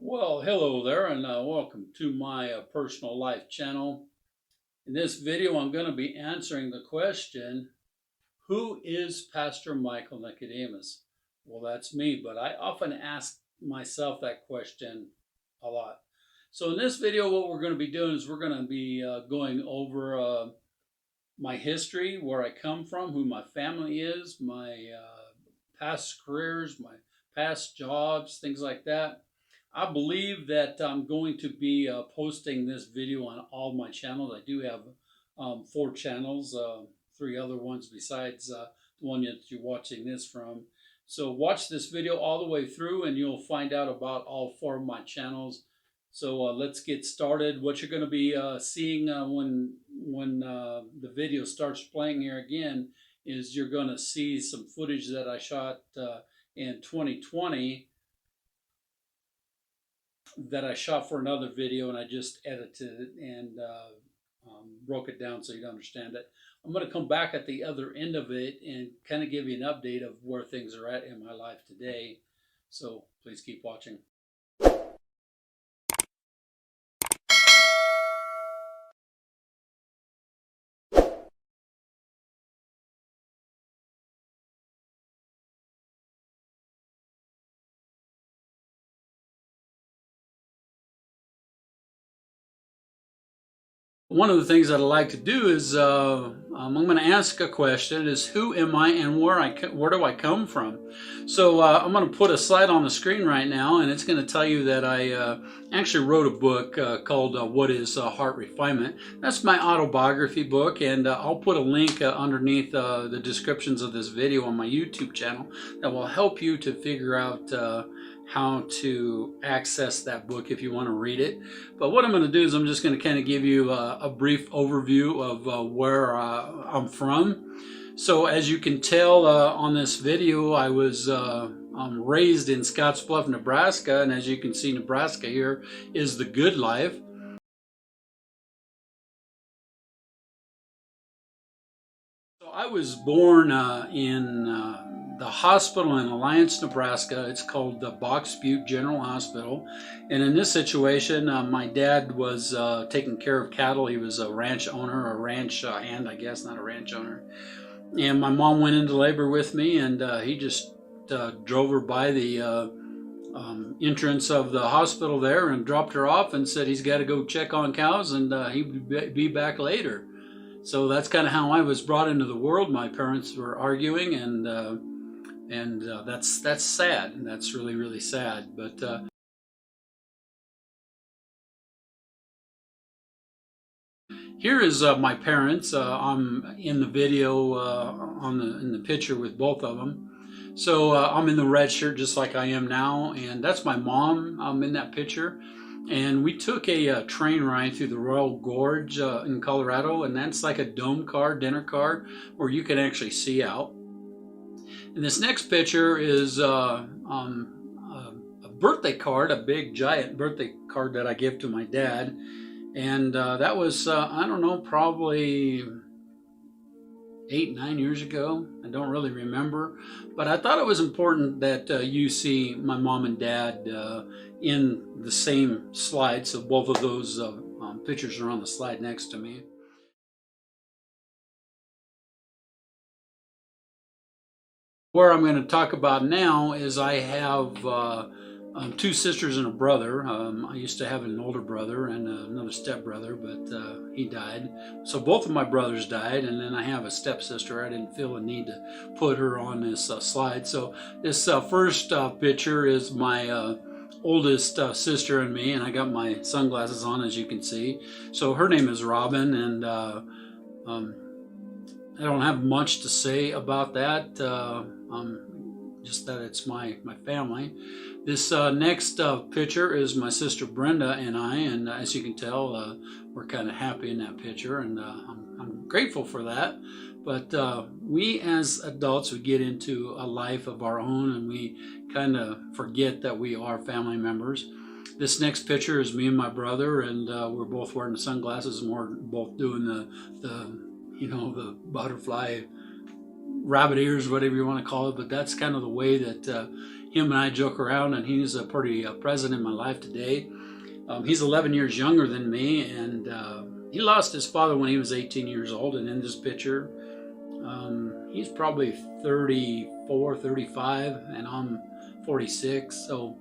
Well, hello there, and welcome to my personal life channel. In this video, I'm going to be answering the question, who is Pastor Michael Nicodemus? Well, that's me, but I often ask myself that question a lot. So in this video, what we're going to be doing is we're going to be going over my history, where I come from, who my family is, my past careers, my past jobs, things like that. I believe that I'm going to be posting this video on all my channels. I do have 4 channels, 3 other ones besides the one that you're watching this from. So watch this video all the way through and you'll find out about all 4 of my channels. So let's get started. What you're going to be seeing when the video starts playing here again is you're going to see some footage that I shot in 2020 that I shot for another video, and I just edited it and broke it down so you'd understand it. I'm going to come back at the other end of it and kind of give you an update of where things are at in my life today. So please keep watching. One of the things that I like to do is I'm going to ask a question: is who am I and where do I come from? So I'm going to put a slide on the screen right now, and it's going to tell you that I actually wrote a book called "What Is Heart Refinement." That's my autobiography book, and I'll put a link underneath the descriptions of this video on my YouTube channel that will help you to figure out how to access that book if you want to read it. But what I'm going to do is I'm just going to kind of give you a brief overview of where I'm from. So as you can tell on this video, I was raised in Scottsbluff, Nebraska, and as you can see, Nebraska here is the good life. So I was born in the hospital in Alliance, Nebraska. It's called the Box Butte General Hospital. And in this situation, my dad was taking care of cattle. He was a ranch owner, a ranch hand, I guess, not a ranch owner. And my mom went into labor with me, and he just drove her by the entrance of the hospital there and dropped her off and said he's got to go check on cows and he'd be back later. So that's kind of how I was brought into the world. My parents were arguing, and that's sad. That's really, really sad. But here is my parents. I'm in the video in the picture with both of them. So I'm in the red shirt just like I am now, and that's my mom in that picture. And we took a train ride through the Royal Gorge in Colorado, and that's like a dome car, dinner car, where you can actually see out. And this next picture is a birthday card, a big giant birthday card that I give to my dad. And that was, I don't know, probably 8, 9 years ago. I don't really remember, but I thought it was important that you see my mom and dad in the same slide. So both of those pictures are on the slide next to me. Where I'm going to talk about now is I have 2 sisters and a brother. I used to have an older brother and another stepbrother, but he died. So both of my brothers died, and then I have a stepsister. I didn't feel the need to put her on this slide. So this first picture is my oldest sister and me, and I got my sunglasses on, as you can see. So her name is Robin, and I don't have much to say about that. Just that it's my family. This next picture is my sister Brenda and I, and as you can tell, we're kind of happy in that picture, and I'm grateful for that. But we as adults, we get into a life of our own, and we kind of forget that we are family members. This next picture is me and my brother, and we're both wearing the sunglasses, and we're both doing the butterfly rabbit ears, whatever you want to call it. But that's kind of the way that him and I joke around, and he's pretty present in my life today. He's 11 years younger than me, and he lost his father when he was 18 years old. And in this picture, he's probably 34, 35, and I'm 46. So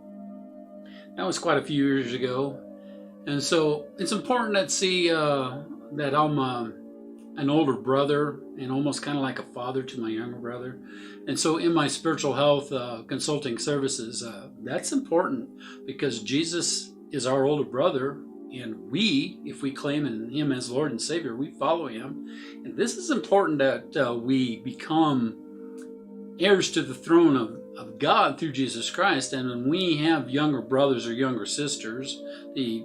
that was quite a few years ago. And so it's important to see that I'm an older brother and almost kind of like a father to my younger brother. And so in my spiritual health consulting services, that's important, because Jesus is our older brother, and we, if we claim in him as Lord and Savior, we follow him. And this is important, that we become heirs to the throne of God through Jesus Christ. And when we have younger brothers or younger sisters, the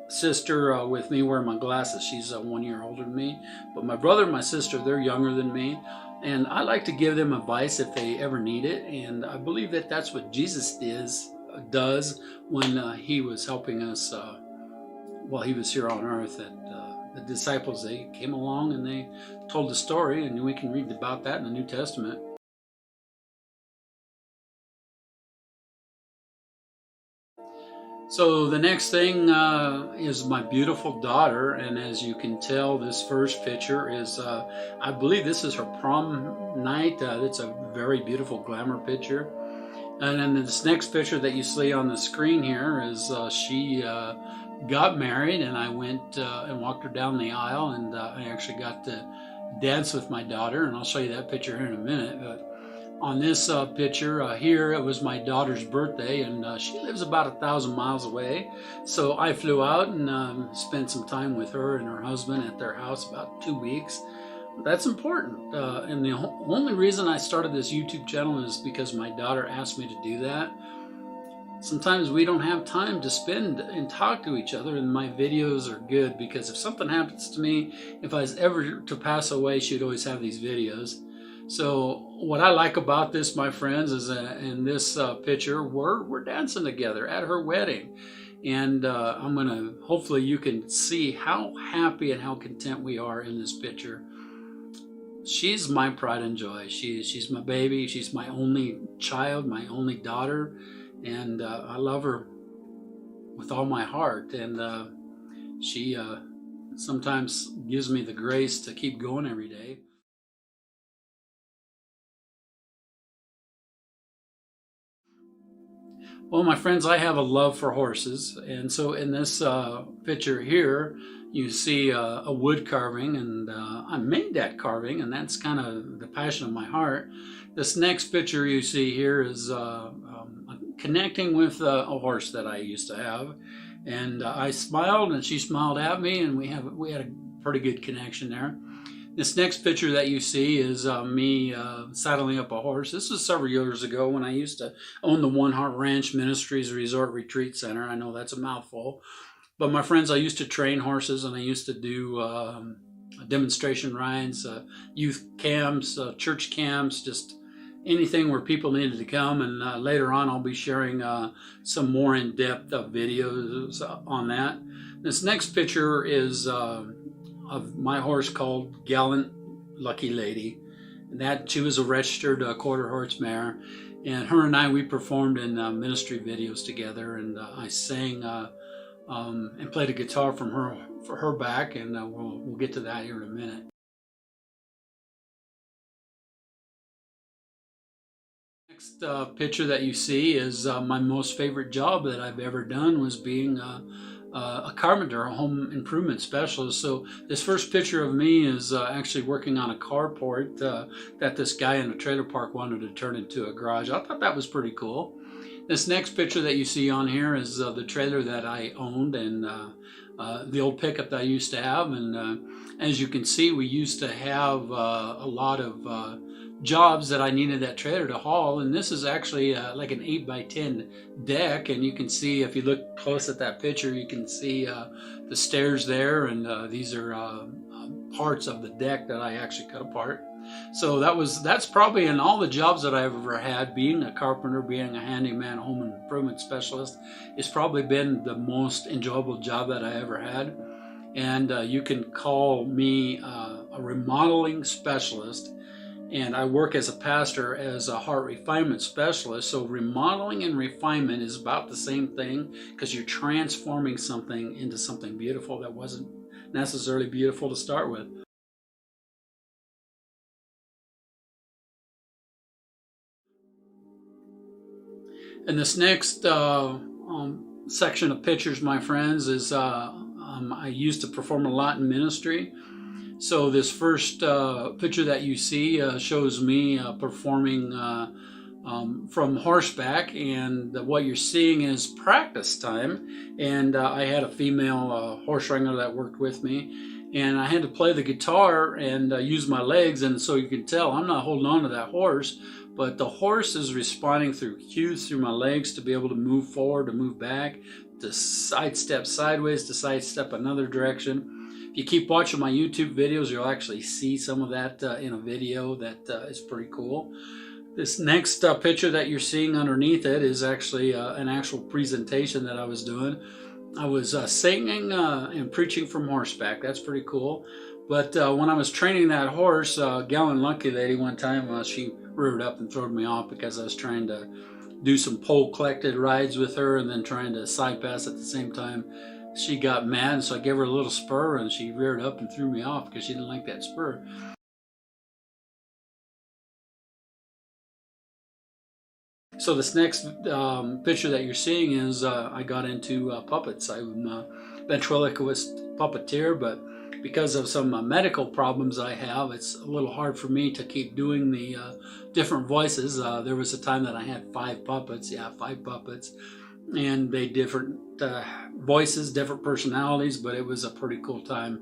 sister with me wearing my glasses, she's 1 year older than me, but my brother and my sister, they're younger than me, and I like to give them advice if they ever need it. And I believe that that's what Jesus does when he was helping us while he was here on earth. That the disciples, they came along and they told the story, and we can read about that in the New Testament. So the next thing is my beautiful daughter, and as you can tell, this first picture is, I believe this is her prom night. It's a very beautiful glamour picture. And then this next picture that you see on the screen here is she got married, and I went and walked her down the aisle, and I actually got to dance with my daughter, and I'll show you that picture here in a minute. But on this picture here, it was my daughter's birthday, and she lives about 1,000 miles away. So I flew out and spent some time with her and her husband at their house, about 2 weeks. That's important. And the only reason I started this YouTube channel is because my daughter asked me to do that. Sometimes we don't have time to spend and talk to each other, and my videos are good because if something happens to me, if I was ever to pass away, she'd always have these videos. So what I like about this, my friends, is in this picture, we're dancing together at her wedding. And I'm going to, hopefully you can see how happy and how content we are in this picture. She's my pride and joy. She's my baby. She's my only child, my only daughter. And I love her with all my heart. And she sometimes gives me the grace to keep going every day. Well, my friends, I have a love for horses, and so in this picture here, you see a wood carving, and I made that carving, and that's kind of the passion of my heart. This next picture you see here is connecting with a horse that I used to have, and I smiled, and she smiled at me, and we had a pretty good connection there. This next picture that you see is me saddling up a horse. This was several years ago when I used to own the One Heart Ranch Ministries Resort Retreat Center. I know that's a mouthful. But my friends, I used to train horses, and I used to do demonstration rides, youth camps, church camps, just anything where people needed to come. And later on, I'll be sharing some more in-depth videos on that. This next picture is of my horse called Gallant Lucky Lady. And that she was a registered quarter horse mare, and her and I, we performed in ministry videos together, and I sang and played a guitar for her back, and we'll get to that here in a minute. Next picture that you see is my most favorite job that I've ever done was being a carpenter, a home improvement specialist. So this first picture of me is actually working on a carport that this guy in a trailer park wanted to turn into a garage. I thought that was pretty cool. This next picture that you see on here is the trailer that I owned, and the old pickup that I used to have. And as you can see, we used to have a lot of jobs that I needed that trailer to haul, and this is actually like an 8x10 deck, and you can see, if you look close at that picture, you can see the stairs there, and these are parts of the deck that I actually cut apart. So that's probably in all the jobs that I've ever had, being a carpenter, being a handyman, home improvement specialist, it's probably been the most enjoyable job that I ever had. And you can call me a remodeling specialist. And I work as a pastor as a heart refinement specialist. So remodeling and refinement is about the same thing, because you're transforming something into something beautiful that wasn't necessarily beautiful to start with. And this next section of pictures, my friends, is I used to perform a lot in ministry. So this first picture that you see shows me performing from horseback, and what you're seeing is practice time. And I had a female horse wrangler that worked with me, and I had to play the guitar and use my legs, and so you can tell I'm not holding on to that horse, but the horse is responding through cues through my legs to be able to move forward, to move back, to sidestep sideways, to sidestep another direction. If you keep watching my YouTube videos, you'll actually see some of that in a video that is pretty cool. This next picture that you're seeing underneath it is actually an actual presentation that I was doing. I was singing and preaching from horseback. That's pretty cool. But when I was training that horse, Gallant Lucky Lady, one time she reared up and throwed me off because I was trying to do some pole collected rides with her and then trying to side pass at the same time. She got mad, so I gave her a little spur, and she reared up and threw me off because she didn't like that spur. So this next picture that you're seeing is I got into puppets. I'm a ventriloquist puppeteer, but because of some medical problems I have, it's a little hard for me to keep doing the different voices. There was a time that I had 5 puppets, 5 puppets, and they different voices, different personalities, but it was a pretty cool time.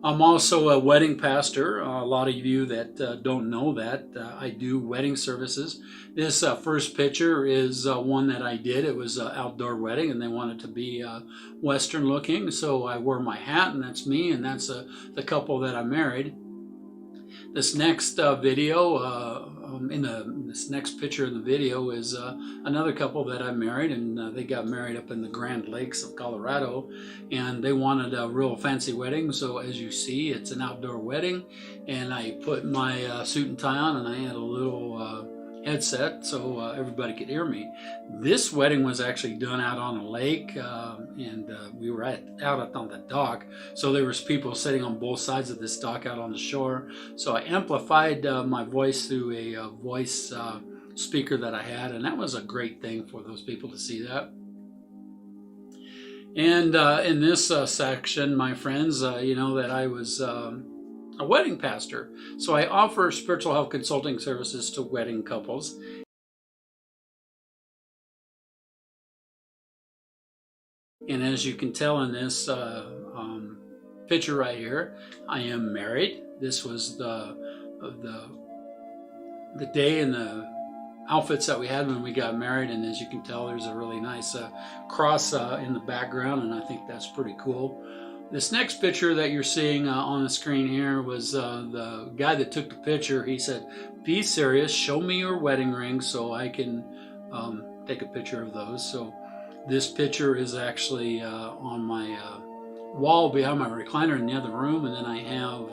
I'm also a wedding pastor. A lot of you that don't know that, I do wedding services. This first picture is one that I did. It was an outdoor wedding, and they wanted to be Western looking, so I wore my hat, and that's me, and that's the couple that I married. This next video, this next picture in the video is another couple that I married, and they got married up in the Grand Lakes of Colorado, and they wanted a real fancy wedding. So as you see, it's an outdoor wedding, and I put my suit and tie on, and I had a little headset so everybody could hear me. This wedding was actually done out on a lake, and we were out on the dock, so there was people sitting on both sides of this dock out on the shore. So I amplified my voice through a voice speaker that I had, and that was a great thing for those people to see that. And in this section, my friends, you know that I was a wedding pastor. So I offer spiritual health consulting services to wedding couples. And as you can tell in this picture right here, I am married. This was the day and the outfits that we had when we got married, and as you can tell, there's a really nice cross in the background, and I think that's pretty cool. This next picture that you're seeing on the screen here was the guy that took the picture. He said, "Be serious, show me your wedding ring so I can take a picture of those." So this picture is actually on my wall behind my recliner in the other room, and then I have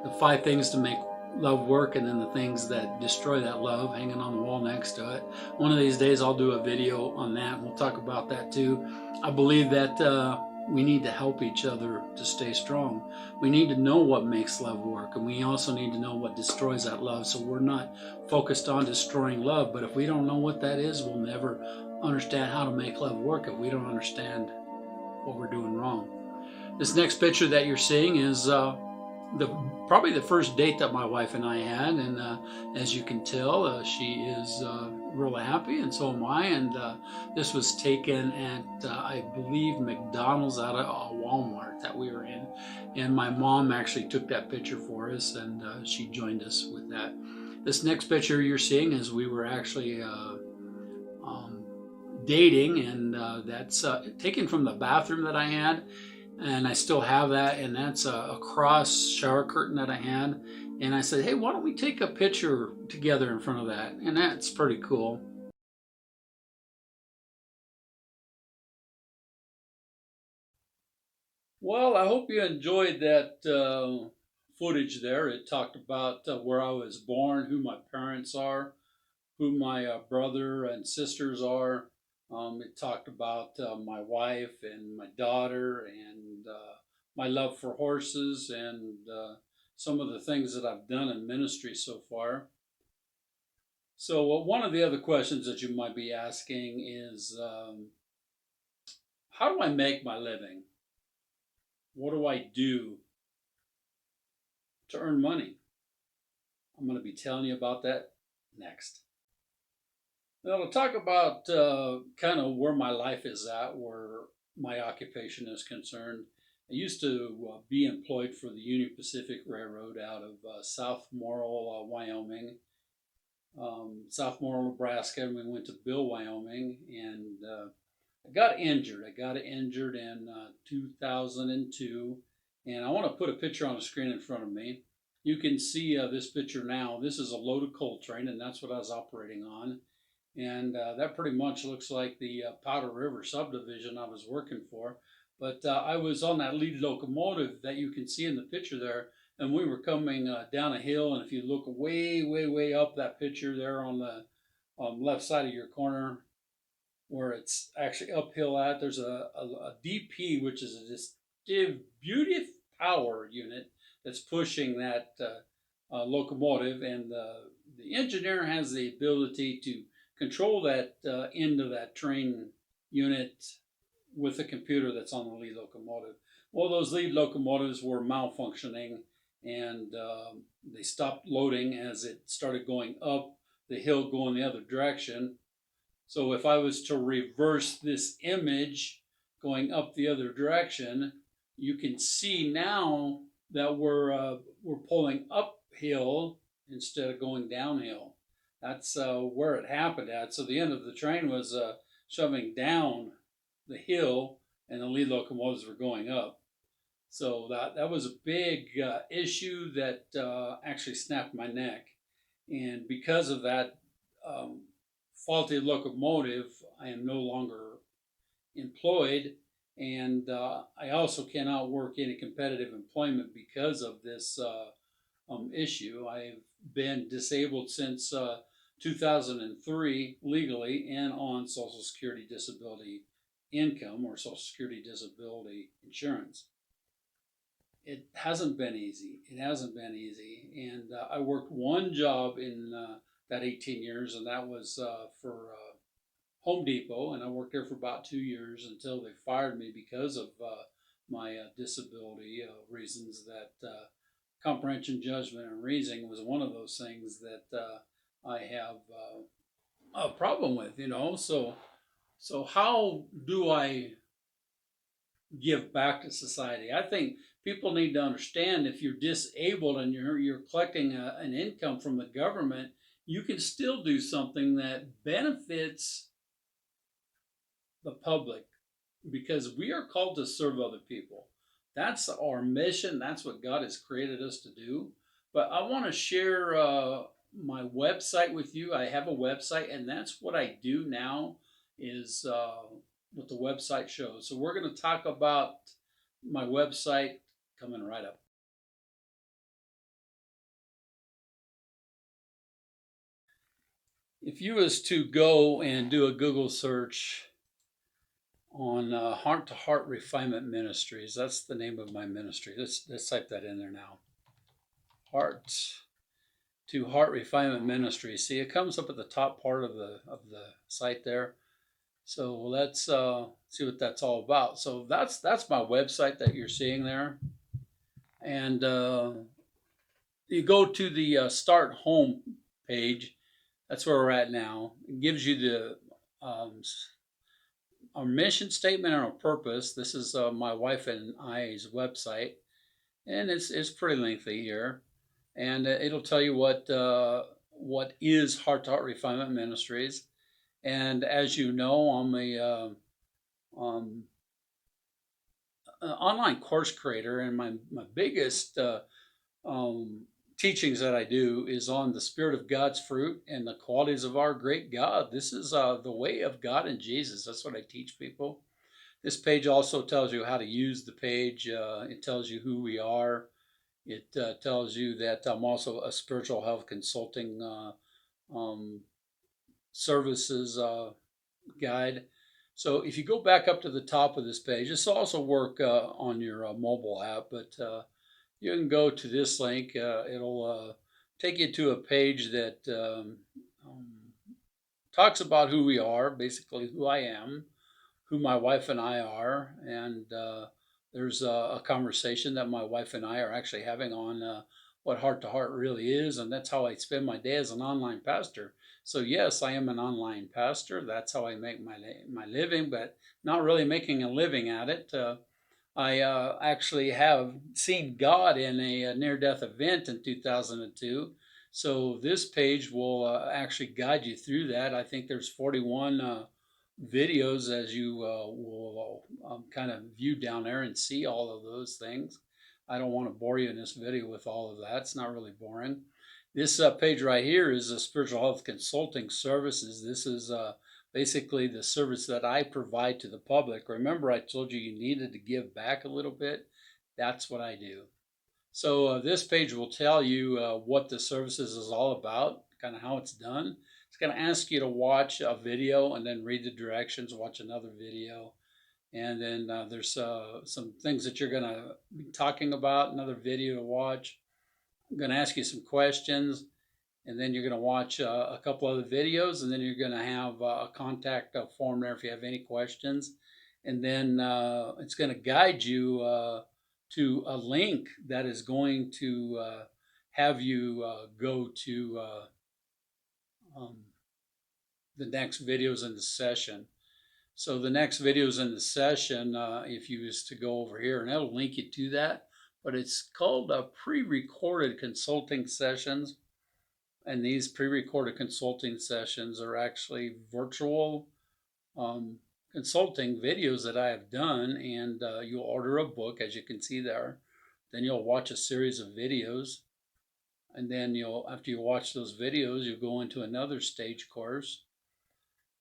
the 5 things to make love work, and then the things that destroy that love hanging on the wall next to it. One of these days I'll do a video on that, and we'll talk about that too. I believe that we need to help each other to stay strong. We need to know what makes love work, and we also need to know what destroys that love, so we're not focused on destroying love. But if we don't know what that is, we'll never understand how to make love work if we don't understand what we're doing wrong. This next picture that you're seeing is probably the first date that my wife and I had, and as you can tell, she is really happy, and so am I. And this was taken at I believe McDonald's out of Walmart that we were in, and my mom actually took that picture for us, and she joined us with that. This next picture you're seeing is we were actually dating, and that's taken from the bathroom that I had. And I still have that, and that's a cross shower curtain that I had. And I said, hey, why don't we take a picture together in front of that? And that's pretty cool. Well, I hope you enjoyed that footage there. It talked about where I was born, who my parents are, who my brother and sisters are. It talked about my wife and my daughter and my love for horses and some of the things that I've done in ministry so far. So, one of the other questions that you might be asking is how do I make my living? What do I do to earn money? I'm going to be telling you about that next. Now, to talk about kind of where my life is at, where my occupation is concerned, I used to be employed for the Union Pacific Railroad out of South Morrill, Wyoming, South Morrill, Nebraska, and we went to Bill, Wyoming, and I got injured. I got injured in 2002, and I want to put a picture on the screen in front of me. You can see this picture now. This is a loaded coal train, and that's what I was operating on. And that pretty much looks like the Powder River subdivision I was working for. But I was on that lead locomotive that you can see in the picture there, and we were coming down a hill. And if you look way, way, way up that picture there on the left side of your corner, where it's actually uphill at, there's a DP, which is a distributive power unit that's pushing that locomotive, and the engineer has the ability to control that end of that train unit with the computer that's on the lead locomotive. Well, those lead locomotives were malfunctioning, and they stopped loading as it started going up the hill going the other direction. So if I was to reverse this image going up the other direction, you can see now that we're pulling uphill instead of going downhill. That's where it happened at. So the end of the train was shoving down the hill, and the lead locomotives were going up. So that was a big issue that actually snapped my neck, and because of that um, faulty locomotive, I am no longer employed, and I also cannot work any competitive employment because of this issue. I've been disabled since 2003 legally and on Social Security disability income or Social Security disability insurance. It hasn't been easy. It hasn't been easy. And I worked one job in that 18 years, and that was for Home Depot, and I worked there for about 2 years until they fired me because of my disability reasons. That comprehension, judgment, and reasoning was one of those things that I have a problem with. So how do I give back to society? I think people need to understand if you're disabled and you're collecting an income from the government, you can still do something that benefits the public, because we are called to serve other people. That's our mission. That's what God has created us to do. But I want to share my website with you. I have a website, and that's what I do now is what the website shows. So we're going to talk about my website coming right up. If you was to go and do a Google search on Heart to Heart Refinement Ministries, that's the name of my ministry. Let's type that in there now. Heart to Heart Refinement Ministries. See, it comes up at the top part of the site there. So let's see what that's all about. So that's my website that you're seeing there, and you go to the Start Home page. That's where we're at now. It gives you the our mission statement and our purpose. This is my wife and I's website, and it's pretty lengthy here, and it'll tell you what is Heart to Heart Refinement Ministries. And as you know, I'm a online course creator, and my biggest um, teachings that I do is on the Spirit of God's fruit and the qualities of our great God. This is the way of God and Jesus. That's what I teach people. This page also tells you how to use the page. It tells you who we are. It tells you that I'm also a spiritual health consulting um, services guide. So if you go back up to the top of this page, this will also work on your mobile app, but you can go to this link. It'll take you to a page that um, talks about who we are, basically who I am, who my wife and I are, and there's a conversation that my wife and I are actually having on what heart to heart really is, and that's how I spend my day as an online pastor. So yes, I am an online pastor. That's how I make my living, but not really making a living at it. I actually have seen God in a near-death event in 2002. So this page will actually guide you through that. I think there's 41 videos as you will kind of view down there and see all of those things. I don't want to bore you in this video with all of that. It's not really boring. This page right here is a spiritual health consulting services. This is basically the service that I provide to the public. Remember, I told you you needed to give back a little bit. That's what I do. So this page will tell you what the services is all about, kind of how it's done. It's going to ask you to watch a video and then read the directions, watch another video. And then there's some things that you're going to be talking about, another video to watch. I'm going to ask you some questions, and then you're going to watch a couple other videos, and then you're going to have a contact form there if you have any questions. And then it's going to guide you to a link that is going to have you go to um, the next videos in the session. So the next videos in the session, if you was to go over here, and it'll link you to that, but it's called pre-recorded consulting sessions. And these pre-recorded consulting sessions are actually virtual um, consulting videos that I have done, and you'll order a book, as you can see there. Then you'll watch a series of videos, and then after you watch those videos, you'll go into another stage course,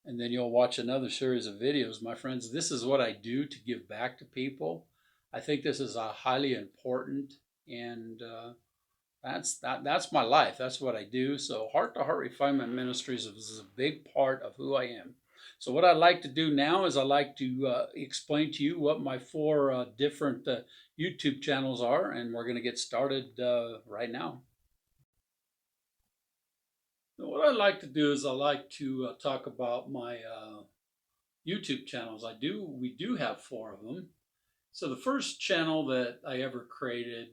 and then you'll watch another series of videos. My friends, this is what I do to give back to people. I think this is a highly important, and that's my life. That's what I do. So Heart to Heart Refinement Ministries is a big part of who I am. So what I like to do now is I like to explain to you what my four different YouTube channels are, and we're going to get started right now. Now, what I like to do is I like to talk about my YouTube channels. We do have four of them. So the first channel that I ever created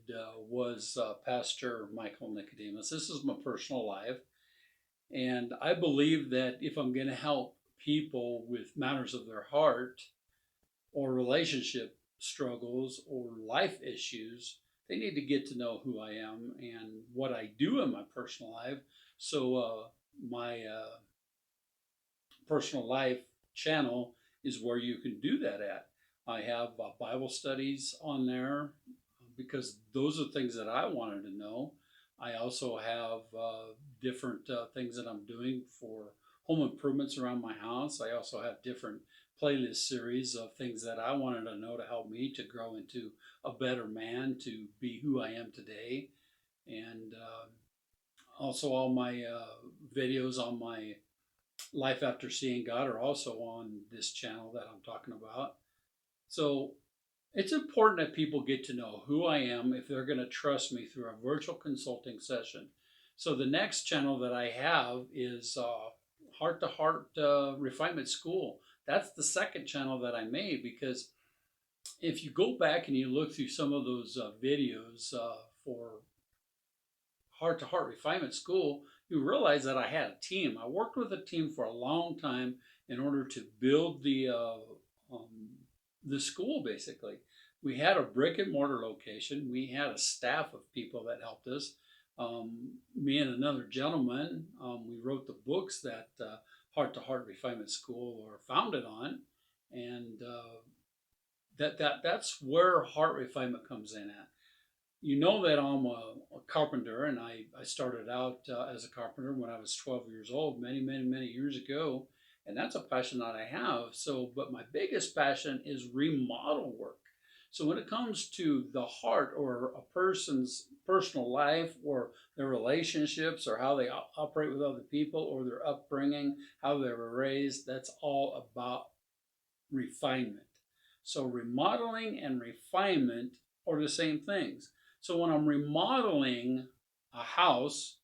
was Pastor Michael Nicodemus. This is my personal life. And I believe that if I'm going to help people with matters of their heart or relationship struggles or life issues, they need to get to know who I am and what I do in my personal life. So my personal life channel is where you can do that at. I have Bible studies on there because those are things that I wanted to know. I also have different things that I'm doing for home improvements around my house. I also have different playlist series of things that I wanted to know to help me to grow into a better man, to be who I am today. And also all my videos on my Life After Seeing God are also on this channel that I'm talking about. So it's important that people get to know who I am if they're going to trust me through a virtual consulting session. So the next channel that I have is Heart to Heart Refinement School. That's the second channel that I made because if you go back and you look through some of those videos for Heart to Heart Refinement School, you realize that I had a team. I worked with a team for a long time in order to build the school. Basically, we had a brick and mortar location. We had a staff of people that helped us. Me and another gentleman, we wrote the books that Heart to Heart Refinement School were founded on, and that's where heart refinement comes in at. You know that I'm a carpenter, and I started out as a carpenter when I was 12 years old, many, many, many years ago. And that's a passion that I have. So, but my biggest passion is remodel work. So when it comes to the heart or a person's personal life or their relationships or how they operate with other people or their upbringing, how they were raised, that's all about refinement. So remodeling and refinement are the same things. So when I'm remodeling a house,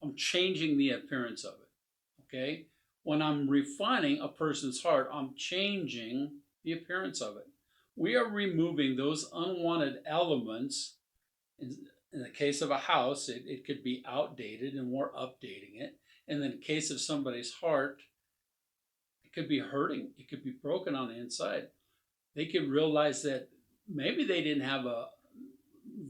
I'm changing the appearance of it. Okay? When I'm refining a person's heart, I'm changing the appearance of it. We are removing those unwanted elements. In the case of a house, it could be outdated and we're updating it. And in the case of somebody's heart, it could be hurting. It could be broken on the inside. They could realize that maybe they didn't have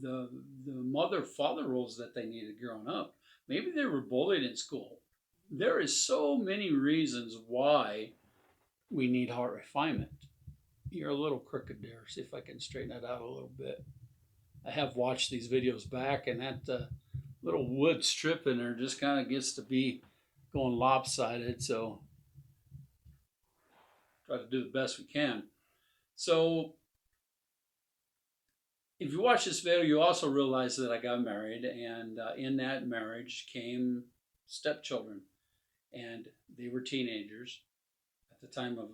the the mother father roles that they needed growing up. Maybe they were bullied in school. There is so many reasons why we need heart refinement. You're a little crooked there. See if I can straighten that out a little bit. I have watched these videos back, and that little wood strip in there just kind of gets to be going lopsided. So try to do the best we can. So if you watch this video, you also realize that I got married, and in that marriage came stepchildren, and they were teenagers at the time of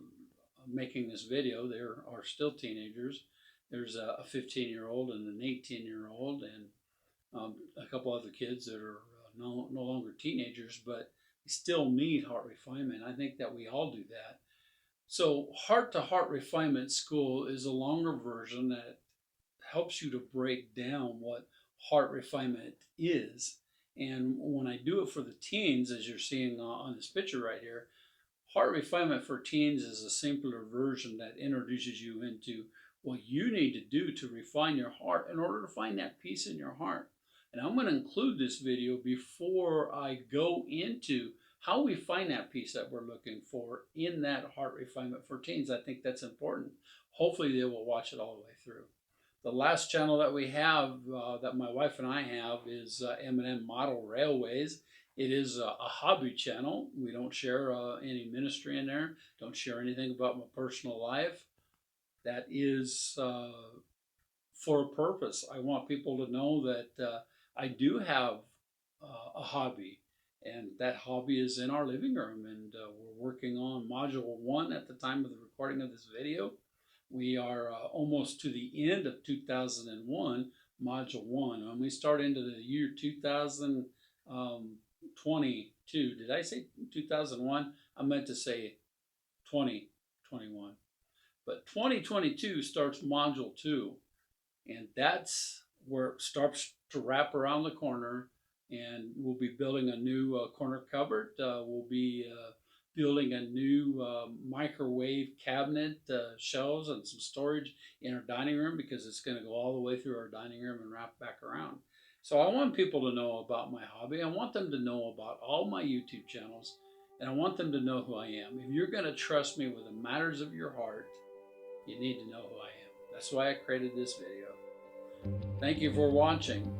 making this video. They are still teenagers. There's a 15-year-old and an 18-year-old, and a couple other kids that are no longer teenagers, but they still need heart refinement. I think that we all do that. So, heart to heart refinement school is a longer version that helps you to break down what heart refinement is. And when I do it for the teens, as you're seeing on this picture right here, heart refinement for teens is a simpler version that introduces you into what you need to do to refine your heart in order to find that peace in your heart. And I'm going to include this video before I go into how we find that peace that we're looking for in that heart refinement for teens. I think that's important. Hopefully they will watch it all the way through. The last channel that we have, that my wife and I have, is M&M Model Railways. It is a hobby channel. We don't share any ministry in there. Don't share anything about my personal life. That is for a purpose. I want people to know that I do have a hobby, and that hobby is in our living room, and we're working on Module 1 at the time of the recording of this video. We are almost to the end of 2001, Module 1. When we start into the year 2022, did I say 2001? I meant to say 2021. But 2022 starts Module 2, and that's where it starts to wrap around the corner, and we'll be building a new corner cupboard. We'll be building a new microwave cabinet, shelves, and some storage in our dining room, because it's going to go all the way through our dining room and wrap back around. So I want people to know about my hobby. I want them to know about all my YouTube channels, and I want them to know who I am. If you're going to trust me with the matters of your heart, you need to know who I am. That's why I created this video. Thank you for watching.